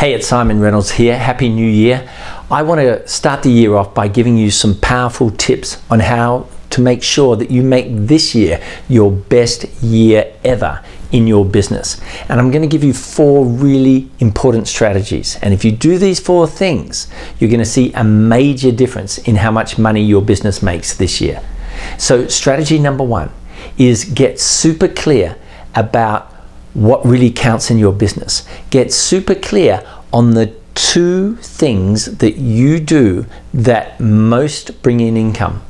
Hey, it's Simon Reynolds here. Happy New Year. I want to start the year off by giving you some powerful tips on how to make sure that you make this year your best year ever in your business. And I'm going to give you 4 really important strategies. And if you do these 4 things, you're going to see a major difference in how much money your business makes this year. So strategy number 1 is get super clear about what really counts in your business. Get super clear on the 2 things that you do that most bring in income.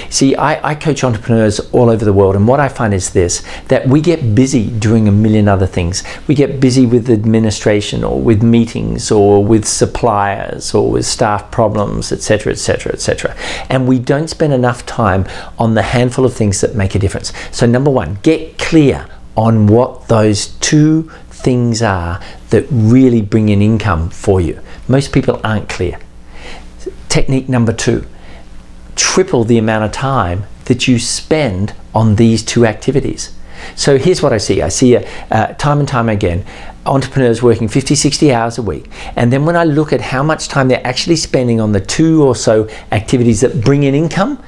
See, I coach entrepreneurs all over the world, and what I find is this, that we get busy doing a million other things. We get busy with administration or with meetings or with suppliers or with staff problems, etc., etc., etc. And we don't spend enough time on the handful of things that make a difference. So number 1, get clear on what those 2 things are that really bring in income for you. Most people aren't clear. Technique number 2, triple the amount of time that you spend on these 2 activities. So here's what I see. I see time and time again, entrepreneurs working 50, 60 hours a week. And then when I look at how much time they're actually spending on the 2 or so activities that bring in income,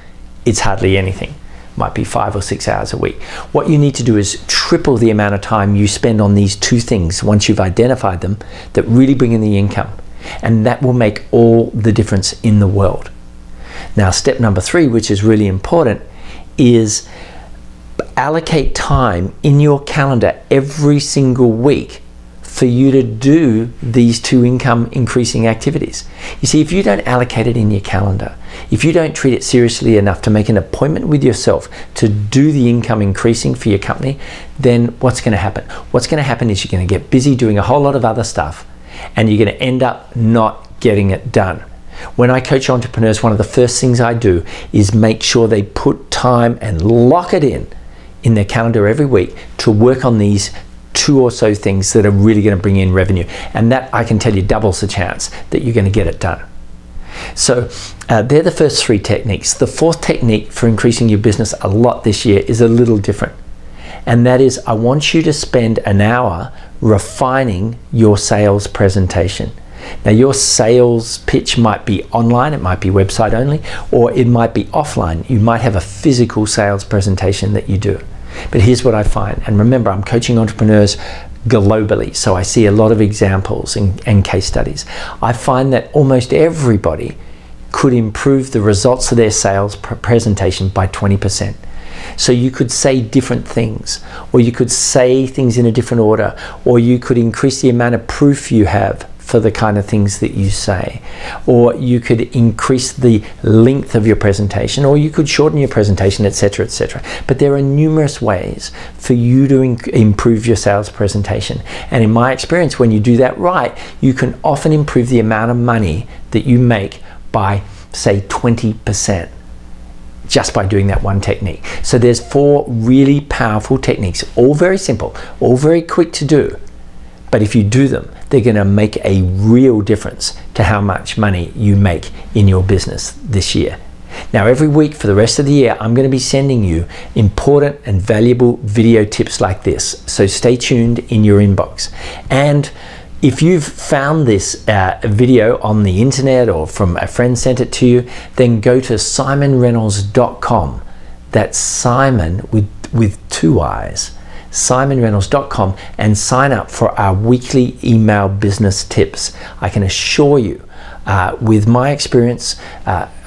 it's hardly anything. Might be 5 or 6 hours a week. What you need to do is triple the amount of time you spend on these 2 things once you've identified them that really bring in the income. And that will make all the difference in the world. Now, step number 3, which is really important, is allocate time in your calendar every single week for you to do these 2 income increasing activities. You see, if you don't allocate it in your calendar, if you don't treat it seriously enough to make an appointment with yourself to do the income increasing for your company, then what's going to happen? What's going to happen is you're going to get busy doing a whole lot of other stuff, and you're going to end up not getting it done. When I coach entrepreneurs, one of the first things I do is make sure they put time and lock it in their calendar every week to work on these 2 or so things that are really going to bring in revenue. And that, I can tell you, doubles the chance that you're going to get it done. So they're the first 3 techniques. The 4th technique for increasing your business a lot this year is a little different. And that is, I want you to spend an hour refining your sales presentation. Now, your sales pitch might be online, it might be website only, or it might be offline. You might have a physical sales presentation that you do. But here's what I find, and remember, I'm coaching entrepreneurs globally, so I see a lot of examples and case studies. I find that almost everybody could improve the results of their sales presentation by 20%. So you could say different things, or you could say things in a different order, or you could increase the amount of proof you have for the kind of things that you say, or you could increase the length of your presentation, or you could shorten your presentation, etc., etc. But there are numerous ways for you to improve your sales presentation. And in my experience, when you do that right, you can often improve the amount of money that you make by, say, 20%. Just by doing that one technique. So there's 4 really powerful techniques, all very simple, all very quick to do. But if you do them, they're going to make a real difference to how much money you make in your business this year. Now, every week for the rest of the year, I'm going to be sending you important and valuable video tips like this. So stay tuned in your inbox. And if you've found this video on the internet or from a friend sent it to you, then go to simonreynolds.com. That's Simon with 2 I's. simonreynolds.com, and sign up for our weekly email business tips. I can assure you, with my experience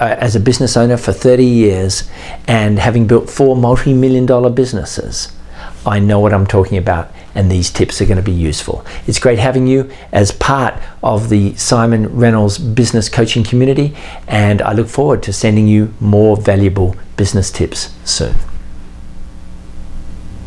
as a business owner for 30 years and having built 4 multi-million-dollar businesses, I know what I'm talking about, and these tips are going to be useful. It's great having you as part of the Simon Reynolds business coaching community, and I look forward to sending you more valuable business tips soon.